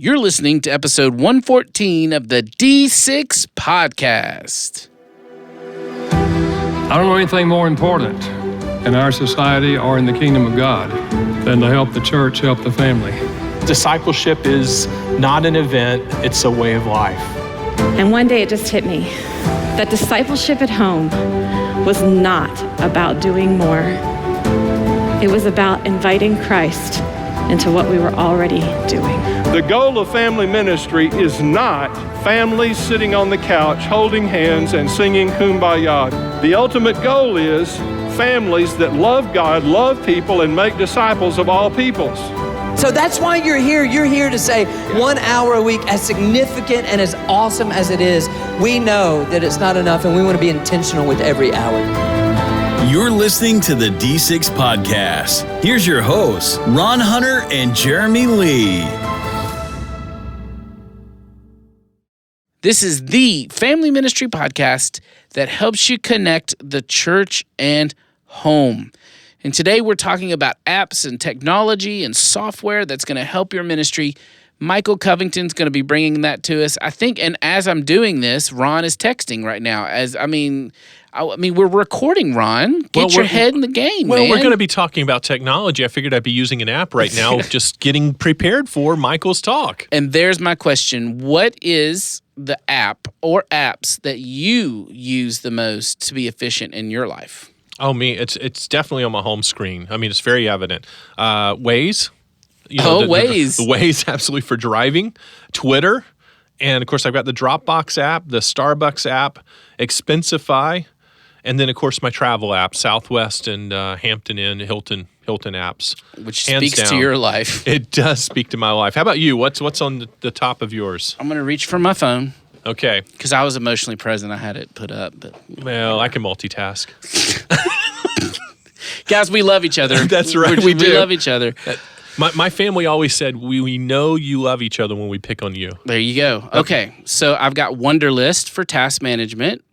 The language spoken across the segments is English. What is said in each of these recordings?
You're listening to episode 114 of the D6 podcast. I don't know anything more important in our society or in the kingdom of God than to help the church, help the family. Discipleship is not an event, it's a way of life. And one day it just hit me that discipleship at home was not about doing more. It was about inviting Christ into what we were already doing. The goal of family ministry is not families sitting on the couch holding hands and singing Kumbaya. The ultimate goal is families that love God, love people, and make disciples of all peoples. So that's why you're here. You're here to say 1 hour a week, as significant and as awesome as it is, we know that it's not enough and we want to be intentional with every hour. You're listening to the D6 podcast. Here's your hosts, Ron Hunter and Jeremy Lee. This is the family ministry podcast that helps you connect the church and home. And today we're talking about apps and technology and software that's going to help your ministry. Michael Covington's going to be bringing that to us. I think, and as I'm doing this, Ron is texting right now. We're recording, Ron. Get your head in the game, man. We're going to be talking about technology. I figured I'd be using an app right now, just getting prepared for Michael's talk. And there's my question. What is the app or apps that you use the most to be efficient in your life? Oh, me. It's definitely on my home screen. I mean, it's very evident. Waze. Waze. The Waze, absolutely, for driving. Twitter. And, of course, I've got the Dropbox app, the Starbucks app, Expensify, and then, of course, my travel app, Southwest and Hampton Inn, Hilton apps. Which speaks to your life. It does speak to my life. How about you? What's on the top of yours? I'm going to reach for my phone. Okay. Because I was emotionally present. I had it put up. Well, I can multitask. Guys, we love each other. That's right. We love each other. My family always said, we know you love each other when we pick on you. There you go. Okay. So I've got Wunderlist for task management,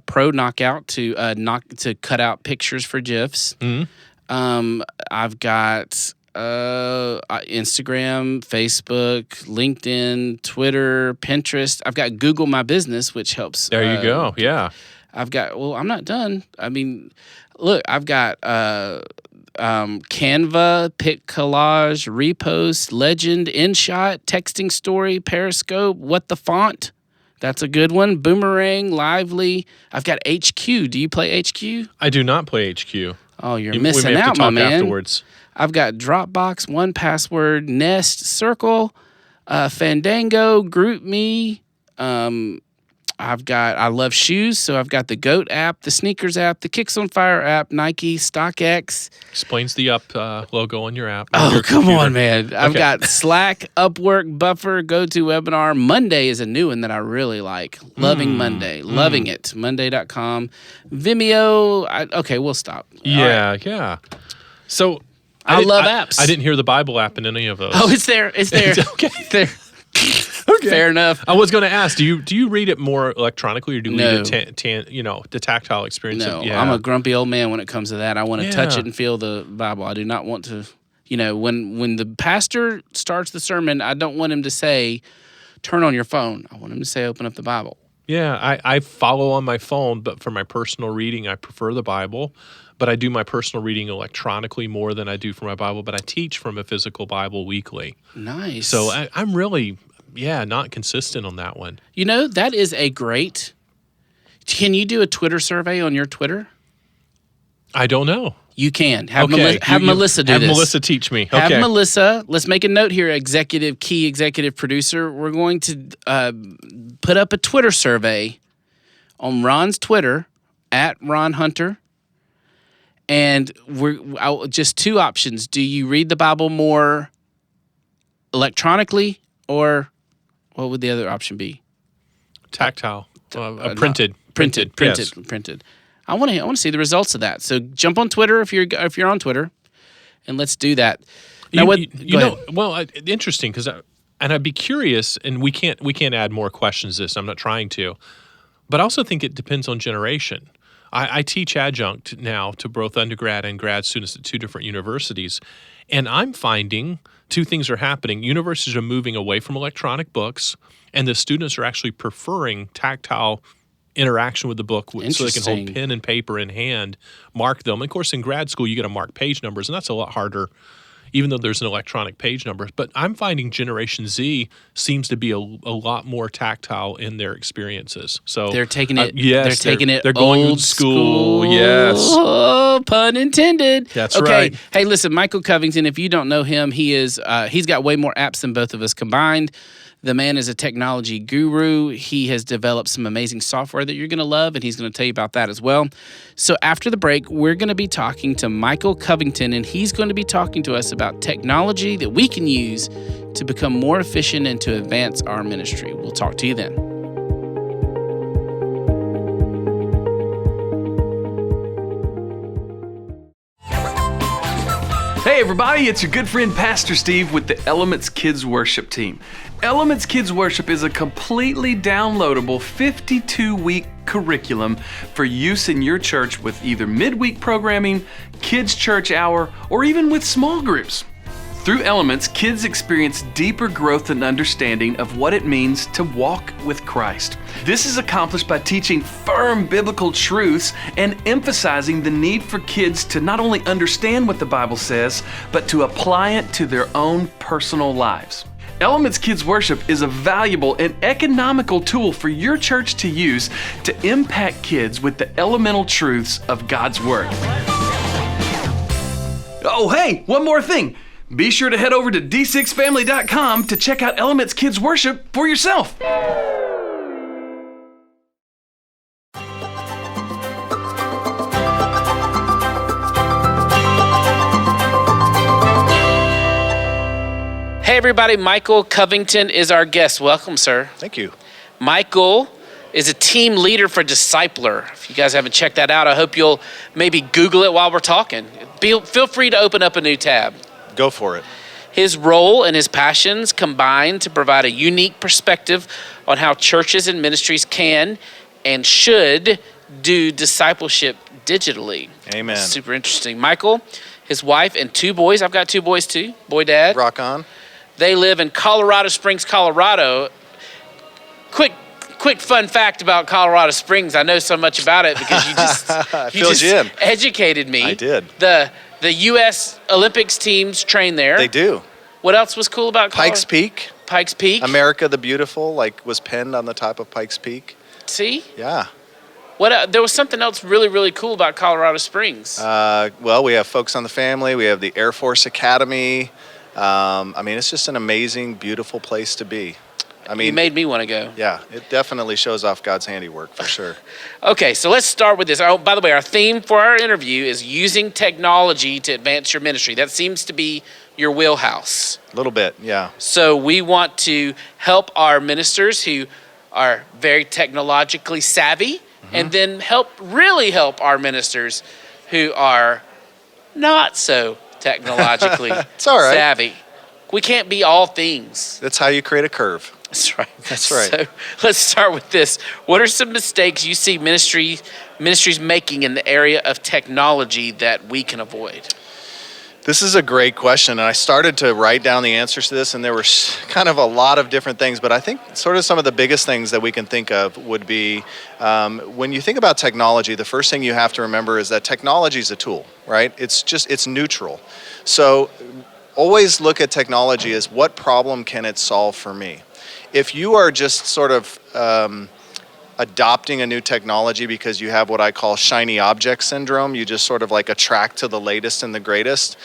Pro Knockout to cut out pictures for GIFs. Mm-hmm. I've got Instagram, Facebook, LinkedIn, Twitter, Pinterest. I've got Google My Business, which helps. There you go. Yeah. I'm not done. I mean, look, I've got Canva, Pic Collage, Repost, Legend, InShot, Texting Story, Periscope, What the Font. That's a good one. Boomerang, Lively. I've got HQ. Do you play HQ? I do not play HQ. Oh, you're missing out, my man. We may have to talk afterwards. I've got Dropbox, 1Password, Nest, Circle, Fandango, GroupMe. I love shoes, so I've got the GOAT app, the Sneakers app, the Kicks on Fire app, Nike, StockX. Explains the up logo on your app. Oh, your come computer. on, man. I've got Slack, Upwork, Buffer, GoToWebinar. Monday is a new one that I really like. Loving Monday. Loving it. Monday.com. Vimeo. Okay, we'll stop. Yeah, right. Yeah. So I love apps. I didn't hear the Bible app in any of those. Oh, it's there. It's there. Okay. It's there. Okay. Fair enough. I was going to ask, do you read it more electronically or do you No. read it the tactile experience? No, Yeah. I'm a grumpy old man when it comes to that. I want to touch it and feel the Bible. I do not want to, when the pastor starts the sermon, I don't want him to say, turn on your phone. I want him to say, open up the Bible. Yeah, I follow on my phone, but for my personal reading, I prefer the Bible. But I do my personal reading electronically more than I do for my Bible. But I teach from a physical Bible weekly. Nice. So I'm really, not consistent on that one. That is a great. Can you do a Twitter survey on your Twitter? I don't know. You can. Have Okay. Melissa do this. Have Melissa teach me. Have Okay. Melissa. Let's make a note here, key executive producer. We're going to put up a Twitter survey on Ron's Twitter, @RonHunter. And just two options. Do you read the Bible more electronically, or what would the other option be? Tactile. Printed. Printed. Yes. Printed. I want to see the results of that. So jump on Twitter if you're on Twitter, and let's do that. Now, interesting because I'd be curious, and we can't add more questions to this. I'm not trying to, but I also think it depends on generation. I teach adjunct now to both undergrad and grad students at two different universities, And I'm finding two things are happening. Universities are moving away from electronic books, and the students are actually preferring tactile interaction with the book so they can hold pen and paper in hand, mark them. And of course, in grad school, you get to mark page numbers, and that's a lot harder, even though there's an electronic page number. But I'm finding Generation Z seems to be a lot more tactile in their experiences. So they're taking it. Yes, they're taking it. They're going old old school. Yes, oh, pun intended. That's okay. right. Hey, listen, Michael Covington. If you don't know him, he's got way more apps than both of us combined. The man is a technology guru. He has developed some amazing software that you're going to love, and he's going to tell you about that as well. So after the break, we're going to be talking to Michael Covington, and he's going to be talking to us about technology that we can use to become more efficient and to advance our ministry. We'll talk to you then. Hey everybody, it's your good friend Pastor Steve with the Elements Kids Worship team. Elements Kids Worship is a completely downloadable 52-week curriculum for use in your church with either midweek programming, kids' church hour, or even with small groups. Through Elements, kids experience deeper growth and understanding of what it means to walk with Christ. This is accomplished by teaching firm biblical truths and emphasizing the need for kids to not only understand what the Bible says, but to apply it to their own personal lives. Elements Kids Worship is a valuable and economical tool for your church to use to impact kids with the elemental truths of God's Word. Oh, hey, one more thing. Be sure to head over to d6family.com to check out Elements Kids Worship for yourself. Hey everybody, Michael Covington is our guest. Welcome, sir. Thank you. Michael is a team leader for Discipler. If you guys haven't checked that out, I hope you'll maybe Google it while we're talking. Feel free to open up a new tab. Go for it. His role and his passions combine to provide a unique perspective on how churches and ministries can and should do discipleship digitally. Amen. Super interesting. Michael, his wife, and two boys. I've got two boys too. Boy, dad. Rock on. They live in Colorado Springs, Colorado. Quick fun fact about Colorado Springs. I know so much about it because you just educated me. I did. The U.S. Olympics teams train there. They do. What else was cool about Colorado? Pikes Peak. Pikes Peak. America the Beautiful, was penned on the top of Pikes Peak. See? Yeah. There was something else really, really cool about Colorado Springs. Well, we have Folks on the Family. We have the Air Force Academy. It's just an amazing, beautiful place to be. You made me want to go. Yeah, it definitely shows off God's handiwork for sure. Okay, so let's start with this. Oh, by the way, our theme for our interview is using technology to advance your ministry. That seems to be your wheelhouse. A little bit, yeah. So we want to help our ministers who are very technologically savvy, and then really help our ministers who are not so technologically it's all right. savvy. We can't be all things. That's how you create a curve. That's right. That's right. So let's start with this. What are some mistakes you see ministries making in the area of technology that we can avoid? This is a great question, and I started to write down the answers to this, and there were kind of a lot of different things, but I think sort of some of the biggest things that we can think of would be when you think about technology, the first thing you have to remember is that technology is a tool, right? It's neutral. So always look at technology as what problem can it solve for me? If you are just sort of adopting a new technology because you have what I call shiny object syndrome, you just sort of attract to the latest and the greatest,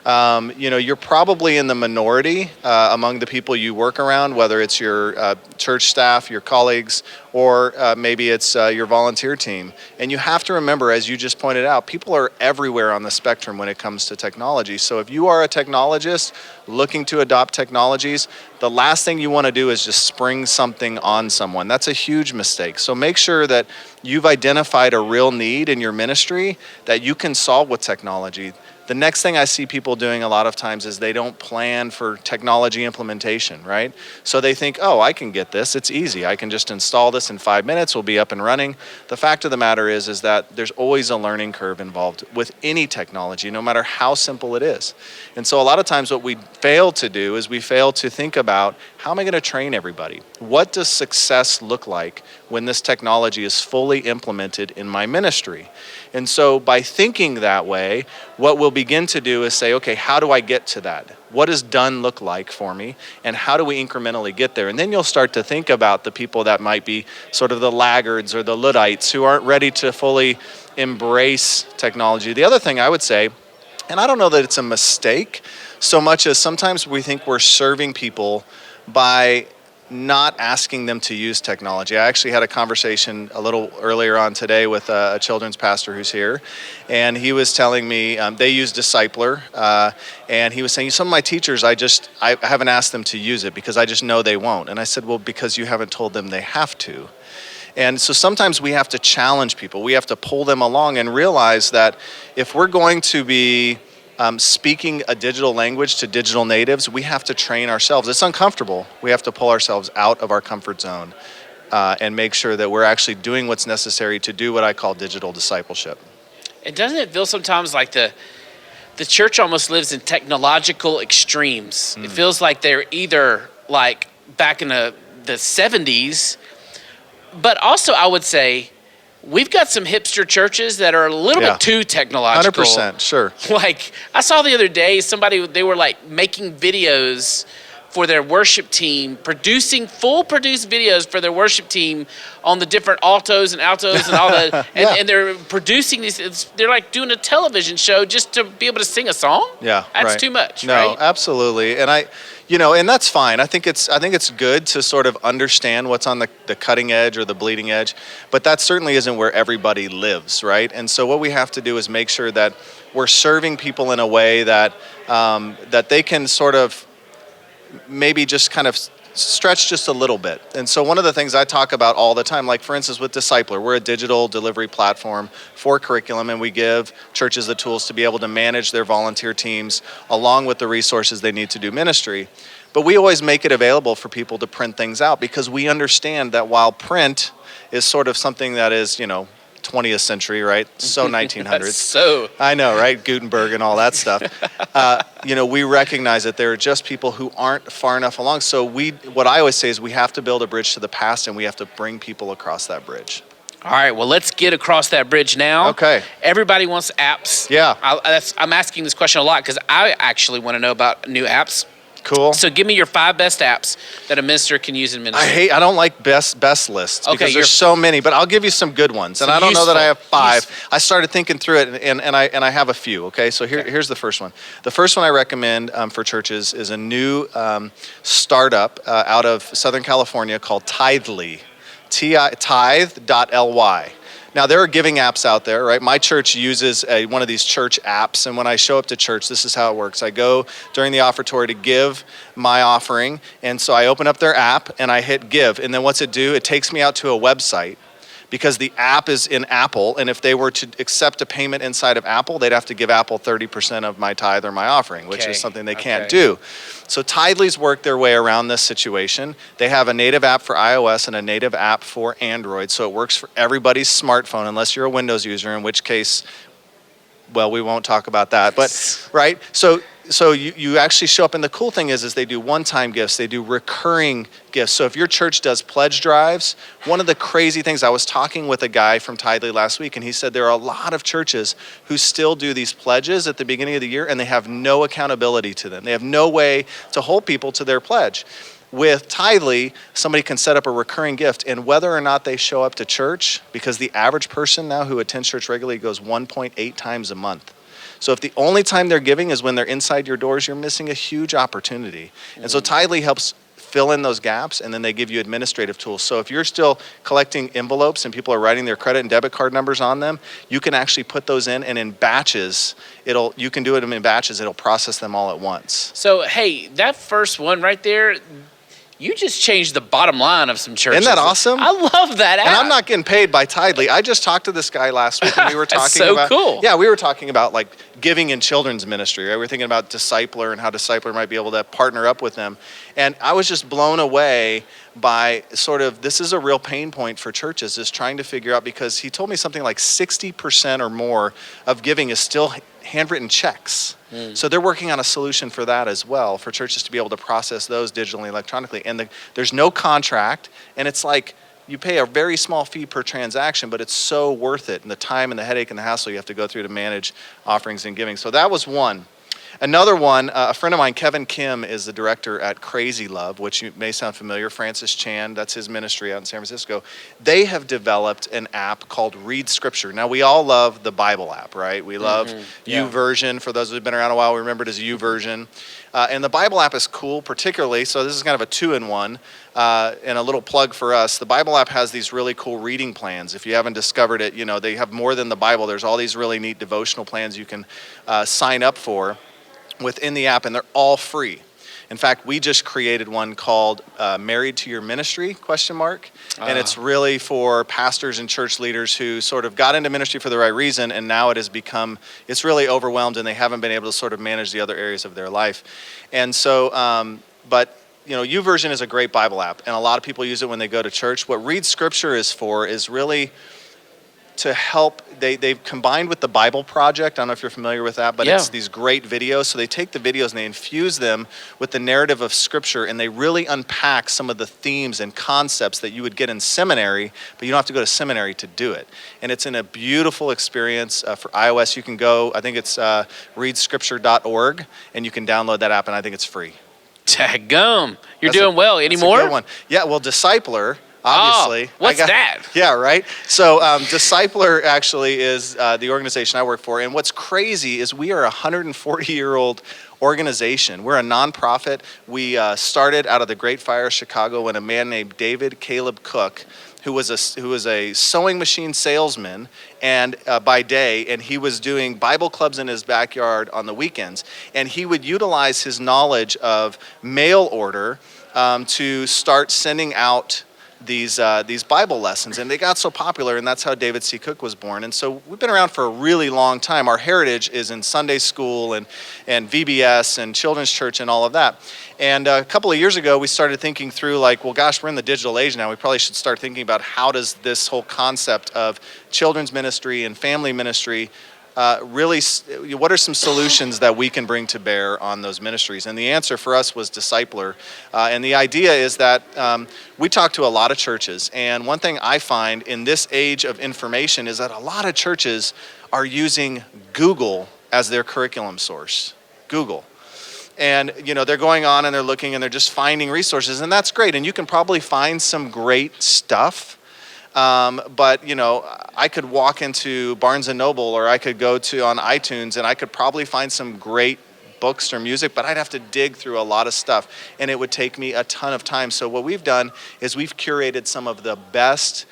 you're probably in the minority among the people you work around, whether it's your church staff, your colleagues, or maybe it's your volunteer team. And you have to remember, as you just pointed out, people are everywhere on the spectrum when it comes to technology. So if you are a technologist looking to adopt technologies, the last thing you want to do is just spring something on someone. That's a huge mistake. So make sure that you've identified a real need in your ministry that you can solve with technology. The next thing I see people doing a lot of times is they don't plan for technology implementation, right? So they think, oh, I can get this. It's easy. I can just install this in 5 minutes. We'll be up and running. The fact of the matter is that there's always a learning curve involved with any technology, no matter how simple it is. And so a lot of times what we fail to do is we fail to think about, how am I going to train everybody? What does success look like when this technology is fully implemented in my ministry? And so by thinking that way, what we'll begin to do is say, okay, how do I get to that? What does done look like for me? And how do we incrementally get there? And then you'll start to think about the people that might be sort of the laggards or the Luddites who aren't ready to fully embrace technology. The other thing I would say, and I don't know that it's a mistake so much as sometimes we think we're serving people by not asking them to use technology. I actually had a conversation a little earlier on today with a children's pastor who's here, and he was telling me they use Discipler, and he was saying, some of my teachers, I haven't asked them to use it because I just know they won't. And I said, well, because you haven't told them they have to. And so sometimes we have to challenge people. We have to pull them along and realize that if we're going to be speaking a digital language to digital natives, we have to train ourselves. It's uncomfortable. We have to pull ourselves out of our comfort zone and make sure that we're actually doing what's necessary to do what I call digital discipleship. And doesn't it feel sometimes like the church almost lives in technological extremes? It feels like they're either like back in the 70s, but also I would say we've got some hipster churches that are a little bit too technological. 100%, sure. Like, I saw the other day, they were like making videos for their worship team, full-produced videos for their worship team on the different altos and all that. And they're producing these, they're like doing a television show just to be able to sing a song? Yeah, That's too much, no, right? No, absolutely. And and that's fine. I think it's good to sort of understand what's on the cutting edge or the bleeding edge, but that certainly isn't where everybody lives, right? And so what we have to do is make sure that we're serving people in a way that that they can sort of maybe just kind of stretch just a little bit. And so one of the things I talk about all the time, like for instance with Discipler, we're a digital delivery platform for curriculum, and we give churches the tools to be able to manage their volunteer teams along with the resources they need to do ministry. But we always make it available for people to print things out because we understand that while print is sort of something that is, 20th century, right? So 1900s. I know, right? Gutenberg and all that stuff. We recognize that there are just people who aren't far enough along. So what I always say is we have to build a bridge to the past, and we have to bring people across that bridge. All right, well, let's get across that bridge now. Okay. Everybody wants apps. Yeah. I'm asking this question a lot because I actually want to know about new apps. Cool. So give me your 5 best apps that a minister can use in ministry. I don't like best lists because there's so many, but I'll give you some good ones. And I don't know that I have 5. I started thinking through it, and I have a few. Okay, so here's the first one. The first one I recommend for churches is a new startup out of Southern California called Tithely, tithe.ly. Now, there are giving apps out there, right? My church uses one of these church apps, and when I show up to church, this is how it works. I go during the offertory to give my offering, and so I open up their app, and I hit give, and then what's it do? It takes me out to a website because the app is in Apple, and if they were to accept a payment inside of Apple, they'd have to give Apple 30% of my tithe or my offering, which is something they can't do. So Tithely's worked their way around this situation. They have a native app for iOS and a native app for Android, so it works for everybody's smartphone, unless you're a Windows user, in which case, well, we won't talk about that. But, right? So you actually show up, and the cool thing is they do one-time gifts, they do recurring gifts. So if your church does pledge drives, one of the crazy things, I was talking with a guy from Tithely last week, and he said there are a lot of churches who still do these pledges at the beginning of the year, and they have no accountability to them. They have no way to hold people to their pledge. With Tithely, somebody can set up a recurring gift, and whether or not they show up to church, because the average person now who attends church regularly goes 1.8 times a month. So if the only time they're giving is when they're inside your doors, you're missing a huge opportunity. And so Tithely helps fill in those gaps, and then they give you administrative tools. So if you're still collecting envelopes and people are writing their credit and debit card numbers on them, you can actually put those in, and in batches, you can do it in batches, it'll process them all at once. So, hey, that first one right there, You just changed the bottom line of some churches. Isn't that awesome? I love that app. And I'm not getting paid by Tidely. I just talked to this guy last week, and we were talking That's so about cool. Yeah, we were talking about like giving in children's ministry. Right? We were thinking about Discipler and how Discipler might be able to partner up with them. And I was just blown away by sort of, this is a real pain point for churches, is trying to figure out, because he told me something like 60% or more of giving is still handwritten checks. So they're working on a solution for that as well, for churches to be able to process those digitally, electronically. And there's no contract, and it's like you pay a very small fee per transaction, but it's so worth it, and the time and the headache and the hassle you have to go through to manage offerings and giving. So that was one. Another one, a friend of mine, Kevin Kim, is the director at Crazy Love, which you may sound familiar. Francis Chan, that's his ministry out in San Francisco. They have developed an app called Read Scripture. Now, we all love the Bible app, right? We love YouVersion. For those who have been around a while, we remember it as YouVersion. And the Bible app is cool, particularly, so this is kind of a two-in-one, and a little plug for us. The Bible app has these really cool reading plans. If you haven't discovered it, you know, they have more than the Bible. There's all these really neat devotional plans you can sign up for within the app, and they're all free. In fact, we just created one called Married to Your Ministry, ? And it's really for pastors and church leaders who sort of got into ministry for the right reason, and now it has become, it's really overwhelmed, and they haven't been able to sort of manage the other areas of their life. And so, but you know, YouVersion is a great Bible app, and a lot of people use it when they go to church. What Read Scripture is for is really to help. They've combined with the Bible Project. I don't know if you're familiar with that, but it's these great videos. So they take the videos and they infuse them with the narrative of Scripture, and they really unpack some of the themes and concepts that you would get in seminary, but you don't have to go to seminary to do it. And it's in a beautiful experience. For iOS, you can go, I think it's readscripture.org, and you can download that app, and I think it's free. Daggum. You're doing well. Any more? Good one. Yeah, well, Discipler, obviously. What's that? Yeah, right. So Discipler actually is the organization I work for. And what's crazy is we are a 140-year-old organization. We're a nonprofit. We started out of the Great Fire of Chicago when a man named David Caleb Cook, who was a sewing machine salesman and by day, and he was doing Bible clubs in his backyard on the weekends. And he would utilize his knowledge of mail order to start sending out these Bible lessons, and they got so popular, and that's how David C. Cook was born. And so we've been around for a really long time. Our heritage is in Sunday school and VBS and children's church and all of that. And a couple of years ago, we started thinking through, like, well, gosh, we're in the digital age now. We probably should start thinking about how does this whole concept of children's ministry and family ministry really, what are some solutions that we can bring to bear on those ministries? And the answer for us was Discipler. And the idea is that we talk to a lot of churches. And one thing I find in this age of information is that a lot of churches are using Google as their curriculum source. Google. And, you know, they're going on and they're looking and they're just finding resources. And that's great. And you can probably find some great stuff. But, you know, I could walk into Barnes & Noble, or I could go to on iTunes, and I could probably find some great books or music, but I'd have to dig through a lot of stuff, and it would take me a ton of time. So what we've done is we've curated some of the best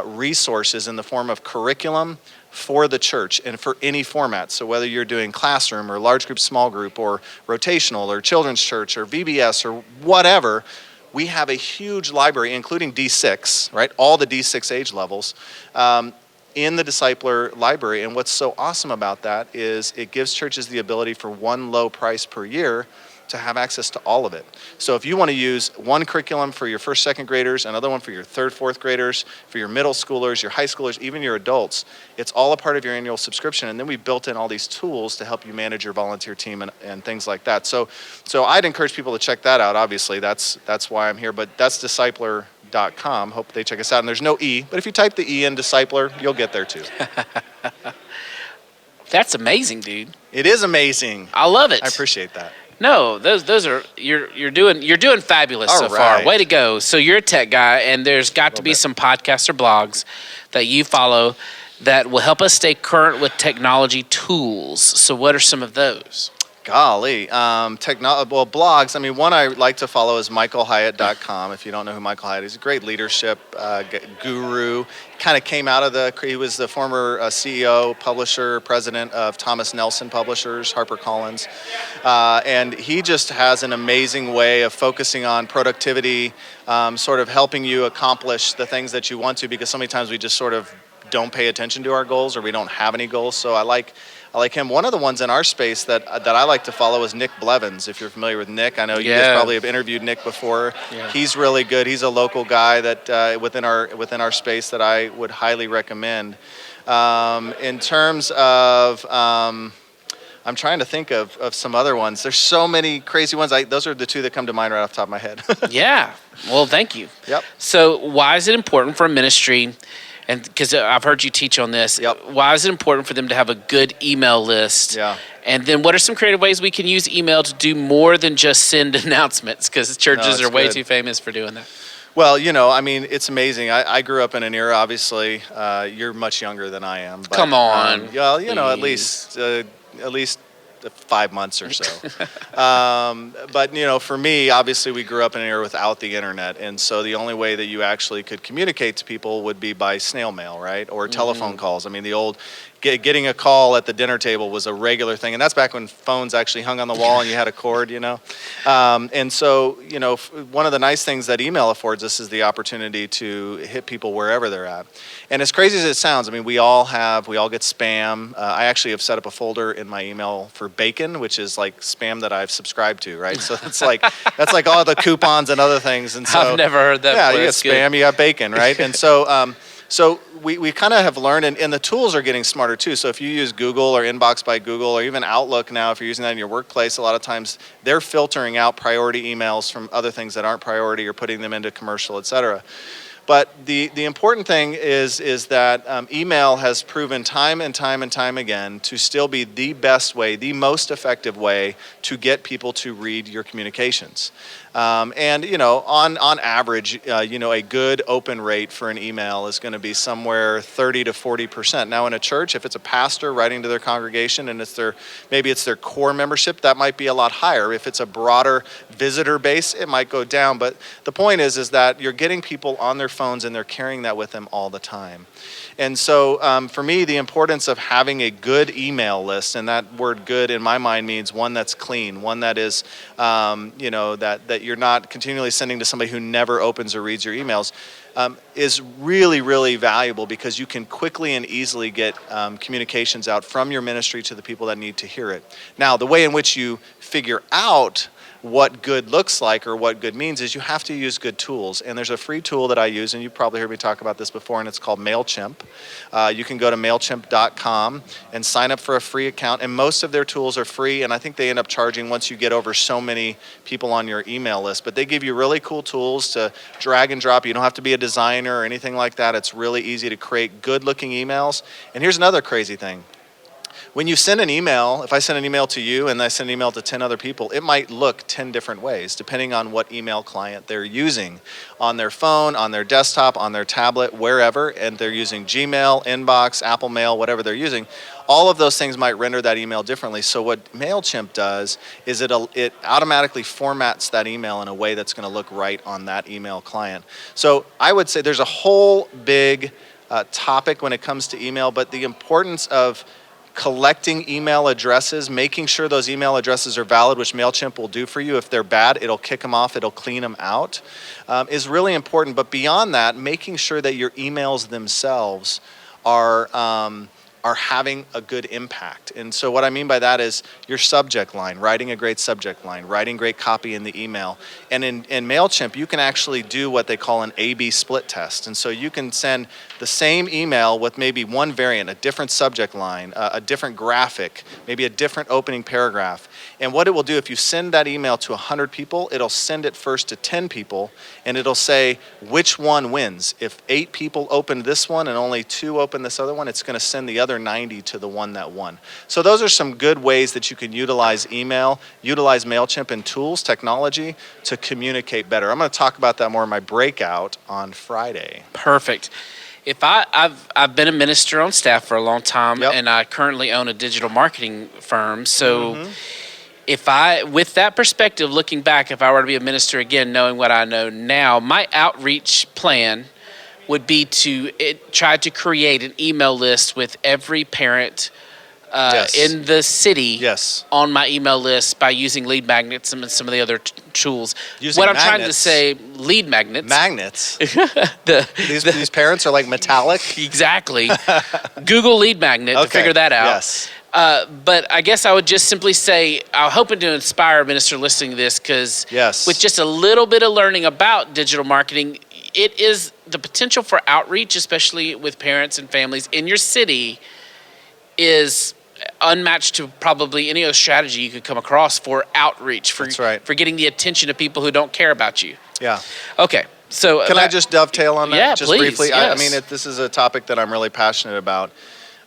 resources in the form of curriculum for the church and for any format. So whether you're doing classroom or large group, small group, or rotational or children's church or VBS or whatever, we have a huge library, including D6, right? All the D6 age levels in the Discipler library. And what's so awesome about that is it gives churches the ability for one low price per year to have access to all of it. So if you want to use one curriculum for your first, second graders, another one for your third, fourth graders, for your middle schoolers, your high schoolers, even your adults, it's all a part of your annual subscription. And then we built in all these tools to help you manage your volunteer team and things like that. So I'd encourage people to check that out. Obviously, that's why I'm here, but that's Discipler.com. Hope they check us out. And there's no E, but if you type the E in Discipler, you'll get there too. That's amazing, dude. It is amazing. I love it. I appreciate that. No, those are you're doing fabulous so far. Way to go. So you're a tech guy, and there's got to be some podcasts or blogs that you follow that will help us stay current with technology tools. So what are some of those? Golly. Blogs. I mean, one I like to follow is michaelhyatt.com. If you don't know who Michael Hyatt is, he's a great leadership guru. Kind of came out of he was the former CEO, publisher, president of Thomas Nelson Publishers, HarperCollins. And he just has an amazing way of focusing on productivity, sort of helping you accomplish the things that you want to, because so many times we just sort of don't pay attention to our goals, or we don't have any goals. So I like him. One of the ones in our space that I like to follow is Nick Blevins. If you're familiar with Nick, I know you guys probably have interviewed Nick before. Yeah. He's really good. He's a local guy that within our space that I would highly recommend. In terms of, I'm trying to think of some other ones. There's so many crazy ones. Those are the two that come to mind right off the top of my head. Yeah. Well, thank you. Yep. So why is it important for a ministry? And because I've heard you teach on this, why is it important for them to have a good email list? Yeah. And then what are some creative ways we can use email to do more than just send announcements? Because churches are way too famous for doing that. Well, I mean, it's amazing. I grew up in an era, obviously. You're much younger than I am. But, come on. Well, at least 5 months or so. But, for me, obviously we grew up in an era without the internet. And so the only way that you actually could communicate to people would be by snail mail, right? Or telephone calls. I mean, the old getting a call at the dinner table was a regular thing. And that's back when phones actually hung on the wall and you had a cord, And so, one of the nice things that email affords us is the opportunity to hit people wherever they're at. And as crazy as it sounds, I mean, we all get spam. I actually have set up a folder in my email for bacon, which is like spam that I've subscribed to, right? So that's like all the coupons and other things. And so I've never heard that. Yeah, you got spam, you got bacon, right? And so so we kind of have learned, and the tools are getting smarter too. So if you use Google or Inbox by Google or even Outlook now, if you're using that in your workplace, a lot of times they're filtering out priority emails from other things that aren't priority or putting them into commercial, et cetera. But the important thing is that email has proven time and time and time again to still be the best way, the most effective way to get people to read your communications. And on average, a good open rate for an email is going to be somewhere 30 to 40%. Now, in a church, if it's a pastor writing to their congregation and maybe it's their core membership, that might be a lot higher. If it's a broader visitor base, it might go down. But the point is that you're getting people on their phones and they're carrying that with them all the time. And so for me, the importance of having a good email list, and that word good in my mind means one that's clean, one that is, that you're not continually sending to somebody who never opens or reads your emails, is really, really valuable, because you can quickly and easily get communications out from your ministry to the people that need to hear it. Now, the way in which you figure out what good looks like or what good means is you have to use good tools. And there's a free tool that I use, and you've probably heard me talk about this before, and it's called MailChimp. You can go to MailChimp.com and sign up for a free account, and most of their tools are free, and I think they end up charging once you get over so many people on your email list. But they give you really cool tools to drag and drop. You don't have to be a designer or anything like that. It's really easy to create good-looking emails. And here's another crazy thing. When you send an email, if I send an email to you and I send an email to 10 other people, it might look 10 different ways depending on what email client they're using on their phone, on their desktop, on their tablet, wherever, and they're using Gmail, Inbox, Apple Mail, whatever they're using. All of those things might render that email differently. So what MailChimp does is it automatically formats that email in a way that's going to look right on that email client. So I would say there's a whole big topic when it comes to email, but the importance of collecting email addresses, making sure those email addresses are valid, which MailChimp will do for you. If they're bad, it'll kick them off, it'll clean them out, is really important. But beyond that, making sure that your emails themselves are having a good impact. And so what I mean by that is your subject line, writing a great subject line, writing great copy in the email. And in MailChimp, you can actually do what they call an A/B split test. And so you can send the same email with maybe one variant, a different subject line, a different graphic, maybe a different opening paragraph. And what it will do, if you send that email to 100 people, it'll send it first to 10 people, and it'll say which one wins. If 8 people opened this one and only 2 opened this other one, it's going to send the other 90 to the one that won. So those are some good ways that you can utilize email, utilize MailChimp and tools, technology, to communicate better. I'm going to talk about that more in my breakout on Friday. Perfect. If I've been a minister on staff for a long time, Yep. and I currently own a digital marketing firm, so with that perspective, looking back, if I were to be a minister again, knowing what I know now, my outreach plan would be to try to create an email list with every parent in the city on my email list by using lead magnets and some of the other tools. What I'm trying to say, lead magnets. Magnets? These parents are like metallic? Exactly. Google lead magnet to figure that out. Yes. But I guess I would just simply say, I'm hoping to inspire a minister listening to this, because with just a little bit of learning about digital marketing, it is the potential for outreach, especially with parents and families in your city, is unmatched to probably any other strategy you could come across for outreach, for getting the attention of people who don't care about you. Yeah. Okay. So can I just dovetail on that? Yeah, just please, briefly. yes. I mean, this is a topic that I'm really passionate about.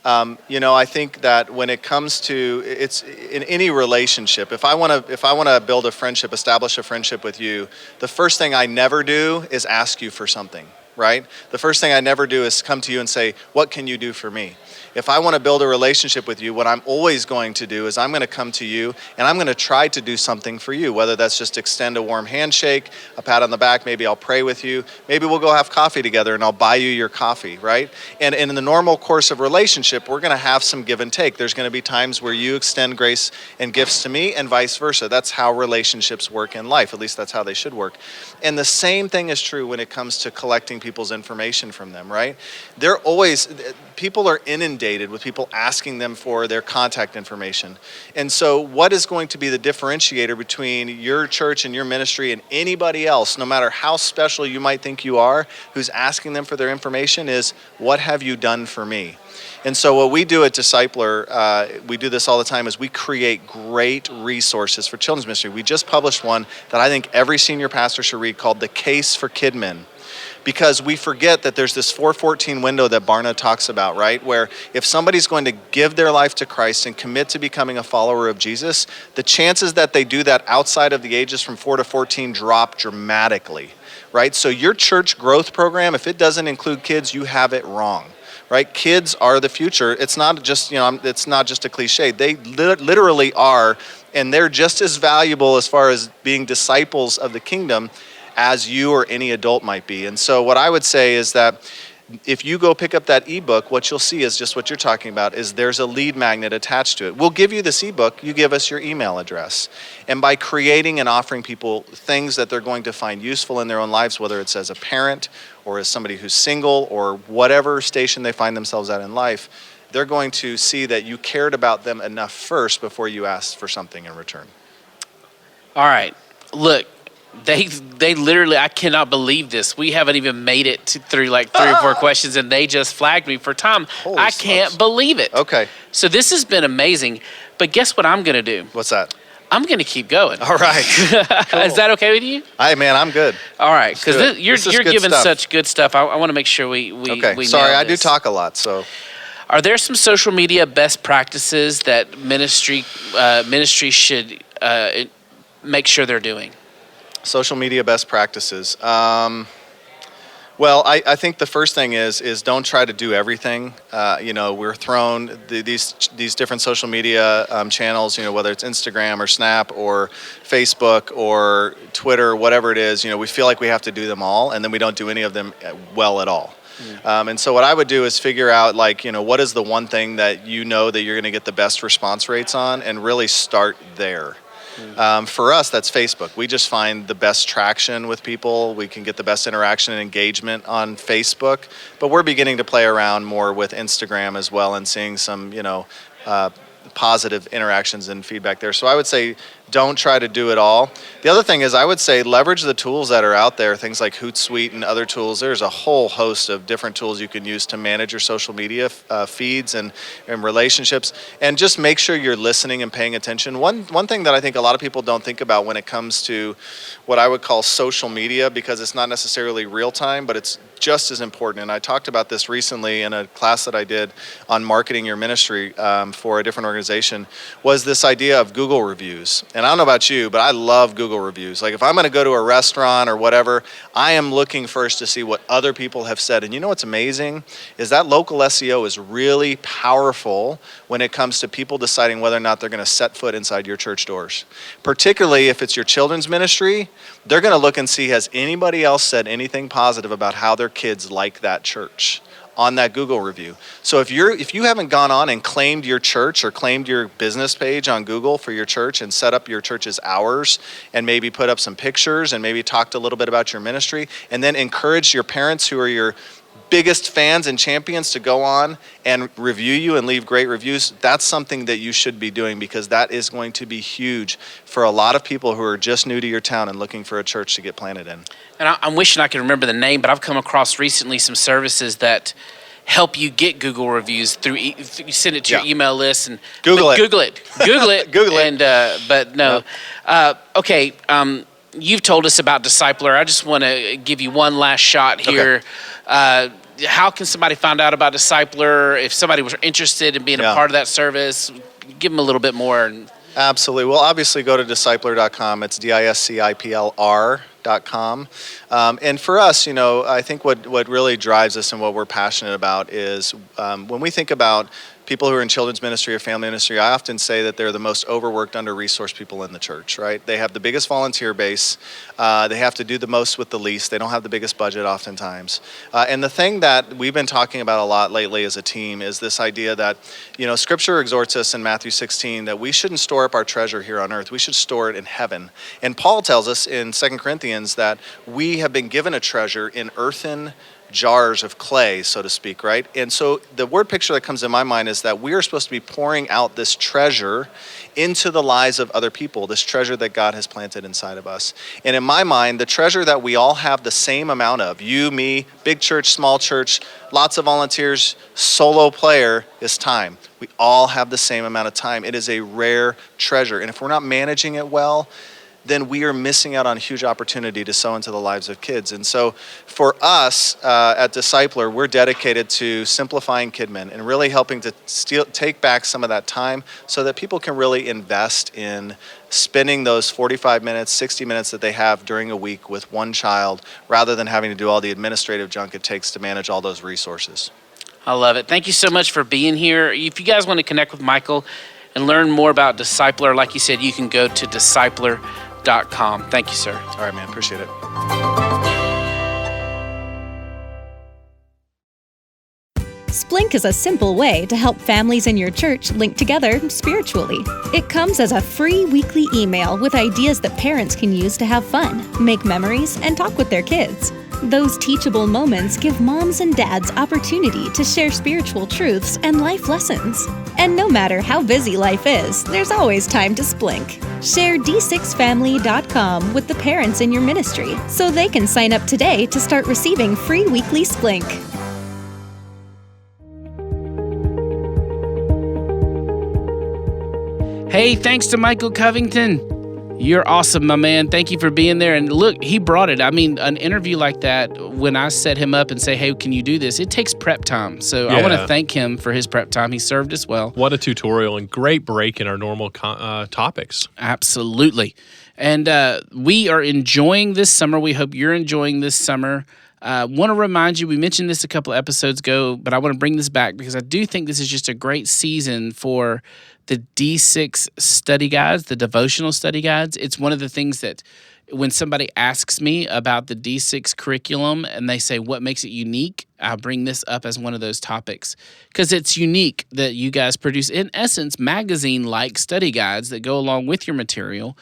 I think that when it comes to it's in any relationship, if I want to build a friendship, establish a friendship with you, the first thing I never do is ask you for something, right? The first thing I never do is come to you and say, what can you do for me? If I want to build a relationship with you, what I'm always going to do is I'm going to come to you and I'm going to try to do something for you, whether that's just extend a warm handshake, a pat on the back, maybe I'll pray with you, maybe we'll go have coffee together and I'll buy you your coffee, right? And in the normal course of relationship, we're going to have some give and take. There's going to be times where you extend grace and gifts to me and vice versa. That's how relationships work in life. At least that's how they should work. And the same thing is true when it comes to collecting people's information from them, right? People are inundated with people asking them for their contact information. And so what is going to be the differentiator between your church and your ministry and anybody else, no matter how special you might think you are, who's asking them for their information, is what have you done for me? And so what we do at Discipler, we do this all the time, is we create great resources for children's ministry. We just published one that I think every senior pastor should read called The Case for Kidmin. Because we forget that there's this 4:14 window that Barna talks about, right? Where if somebody's going to give their life to Christ and commit to becoming a follower of Jesus, the chances that they do that outside of the ages from 4 to 14 drop dramatically, right? So your church growth program, if it doesn't include kids, you have it wrong. Right? Kids are the future. It's not just, it's not just a cliche. They literally are, and they're just as valuable as far as being disciples of the kingdom as you or any adult might be. And so what I would say is that if you go pick up that ebook, what you'll see is just what you're talking about, is there's a lead magnet attached to it. We'll give you this ebook, you give us your email address. And by creating and offering people things that they're going to find useful in their own lives, whether it's as a parent or as somebody who's single or whatever station they find themselves at in life, they're going to see that you cared about them enough first before you asked for something in return. All right. Look, they literally, I cannot believe this. We haven't even made it through like 3 or 4 questions, and they just flagged me for time. I can't believe it. Okay. So this has been amazing. But guess what I'm going to do? What's that? I'm going to keep going. All right. Cool. Is that okay with you? I'm good. All right, because you're giving stuff. Such good stuff. I want to make sure we Sorry, I do this. talk a lot, so. Are there some social media best practices that ministry should make sure they're doing? Social media best practices. Well, I think the first thing is don't try to do everything. We're thrown these different social media channels, whether it's Instagram or Snap or Facebook or Twitter, whatever it is, we feel like we have to do them all, and then we don't do any of them well at all. And so what I would do is figure out, what is the one thing that you're going to get the best response rates on, and really start there. For us, that's Facebook. We just find the best traction with people. We can get the best interaction and engagement on Facebook, but we're beginning to play around more with Instagram as well and seeing some, positive interactions and feedback there. So I would say don't try to do it all. The other thing is I would say leverage the tools that are out there, things like Hootsuite and other tools. There's a whole host of different tools you can use to manage your social media feeds and relationships, and just make sure you're listening and paying attention. One thing that I think a lot of people don't think about when it comes to what I would call social media, because it's not necessarily real time, but it's just as important. And I talked about this recently in a class that I did on marketing your ministry for a different organization, was this idea of Google reviews. And I don't know about you, but I love Google reviews. Like if I'm going to go to a restaurant or whatever, I am looking first to see what other people have said. And you know what's amazing is that local SEO is really powerful when it comes to people deciding whether or not they're going to set foot inside your church doors. Particularly if it's your children's ministry, they're going to look and see, has anybody else said anything positive about how their kids like that church on that Google review. So if you haven't gone on and claimed your church or claimed your business page on Google for your church and set up your church's hours and maybe put up some pictures and maybe talked a little bit about your ministry and then encouraged your parents who are your biggest fans and champions to go on and review you and leave great reviews, that's something that you should be doing, because that is going to be huge for a lot of people who are just new to your town and looking for a church to get planted in. And I'm wishing I could remember the name, but I've come across recently some services that help you get Google reviews through you send it to your email list and Google it. Google it. And but no. Okay. You've told us about Discipler. I just want to give you one last shot here. Okay. How can somebody find out about Discipler? If somebody was interested in being a part of that service, give them a little bit more. Absolutely. Well, obviously go to discipler.com. It's discipler.com. And for us, I think what really drives us and what we're passionate about is when we think about people who are in children's ministry or family ministry, I often say that they're the most overworked, under-resourced people in the church, right? They have the biggest volunteer base. They have to do the most with the least. They don't have the biggest budget oftentimes. And the thing that we've been talking about a lot lately as a team is this idea that, Scripture exhorts us in Matthew 16 that we shouldn't store up our treasure here on earth. We should store it in heaven. And Paul tells us in 2 Corinthians that we have been given a treasure in earthen jars of clay, so to speak, right? And so the word picture that comes in my mind is that we are supposed to be pouring out this treasure into the lives of other people, this treasure that God has planted inside of us. And in my mind, the treasure that we all have the same amount of, you, me, big church, small church, lots of volunteers, solo player, is time. We all have the same amount of time. It is a rare treasure. And if we're not managing it well, then we are missing out on a huge opportunity to sow into the lives of kids. And so for us at Discipler, we're dedicated to simplifying KidMin and really helping to take back some of that time so that people can really invest in spending those 45 minutes, 60 minutes that they have during a week with one child, rather than having to do all the administrative junk it takes to manage all those resources. I love it. Thank you so much for being here. If you guys want to connect with Michael and learn more about Discipler, like you said, you can go to discipler.com. Thank you, sir. All right, man. Appreciate it. Splink is a simple way to help families in your church link together spiritually. It comes as a free weekly email with ideas that parents can use to have fun, make memories, and talk with their kids. Those teachable moments give moms and dads opportunity to share spiritual truths and life lessons. And no matter how busy life is, there's always time to Splink. Share d6family.com with the parents in your ministry so they can sign up today to start receiving free weekly Splink. Hey, thanks to Michael Covington. You're awesome, my man. Thank you for being there. And look, he brought it. I mean, an interview like that, when I set him up and say, hey, can you do this? It takes prep time. So I want to thank him for his prep time. He served us well. What a tutorial and great break in our normal topics. Absolutely. And we are enjoying this summer. We hope you're enjoying this summer. Want to remind you, we mentioned this a couple of episodes ago, but I want to bring this back because I do think this is just a great season for the D6 study guides, the devotional study guides. It's one of the things that when somebody asks me about the D6 curriculum and they say, what makes it unique? I bring this up as one of those topics because it's unique that you guys produce, in essence, magazine-like study guides that go along with your material.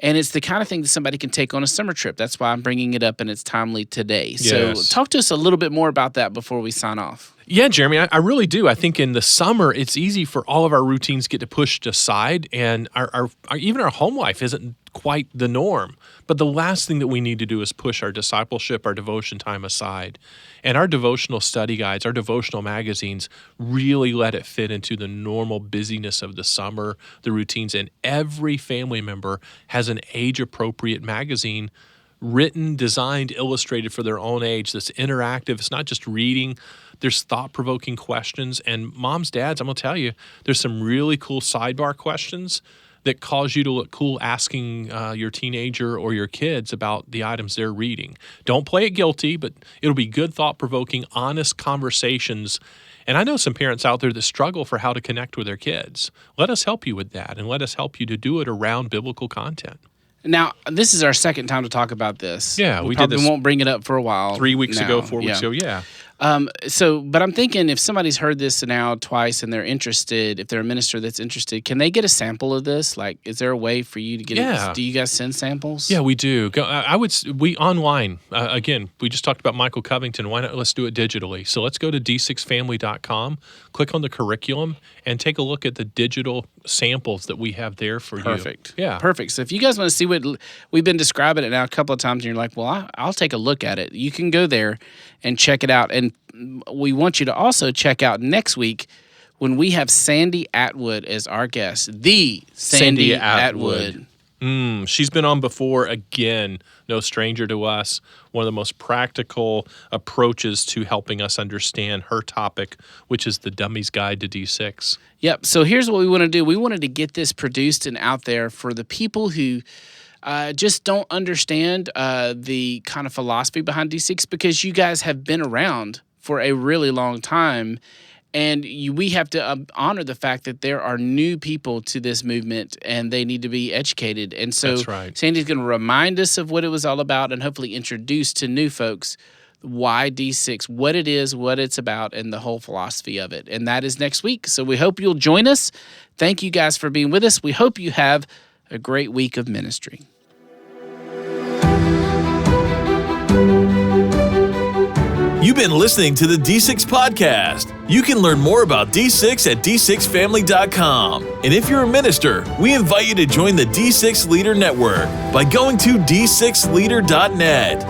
And it's the kind of thing that somebody can take on a summer trip. That's why I'm bringing it up, and it's timely today. So talk to us a little bit more about that before we sign off. Yeah, Jeremy, I really do. I think in the summer, it's easy for all of our routines get to pushed aside, and our even our home life isn't quite the norm. But the last thing that we need to do is push our discipleship, our devotion time aside. And our devotional study guides, our devotional magazines really let it fit into the normal busyness of the summer, the routines. And every family member has an age-appropriate magazine written, designed, illustrated for their own age that's interactive. It's not just reading. There's thought-provoking questions. And moms, dads, I'm going to tell you, there's some really cool sidebar questions that cause you to look cool asking your teenager or your kids about the items they're reading. Don't play it guilty, but it'll be good, thought-provoking, honest conversations. And I know some parents out there that struggle for how to connect with their kids. Let us help you with that, and let us help you to do it around biblical content. Now, this is our second time to talk about this. Yeah, we did probably this won't bring it up for a while. 3 weeks now. ago, 4 weeks ago, yeah. But I'm thinking if somebody's heard this now twice and they're interested, if they're a minister that's interested, can they get a sample of this? Like, is there a way for you to get it? Do you guys send samples? Yeah, we do. We online. Again, we just talked about Michael Covington. Why not? Let's do it digitally. So let's go to d6family.com, click on the curriculum, and take a look at the digital samples that we have there for you. Perfect. Yeah. Perfect. So if you guys want to see what we've been describing it now a couple of times, and you're like, well, I'll take a look at it. You can go there and check it out. And we want you to also check out next week when we have Sandy Atwood as our guest, the Sandy Atwood. She's been on before, again, no stranger to us. One of the most practical approaches to helping us understand her topic, which is the Dummy's Guide to D6. Yep. So here's what we want to do. We wanted to get this produced and out there for the people who just don't understand the kind of philosophy behind D6, because you guys have been around for a really long time, and we have to honor the fact that there are new people to this movement and they need to be educated. And so That's right. Sandy's going to remind us of what it was all about and hopefully introduce to new folks why D6, what it is, what it's about, and the whole philosophy of it. And that is next week. So we hope you'll join us. Thank you guys for being with us. We hope you have a great week of ministry. You've been listening to the D6 Podcast. You can learn more about D6 at d6family.com. And if you're a minister, we invite you to join the D6 Leader Network by going to d6leader.net.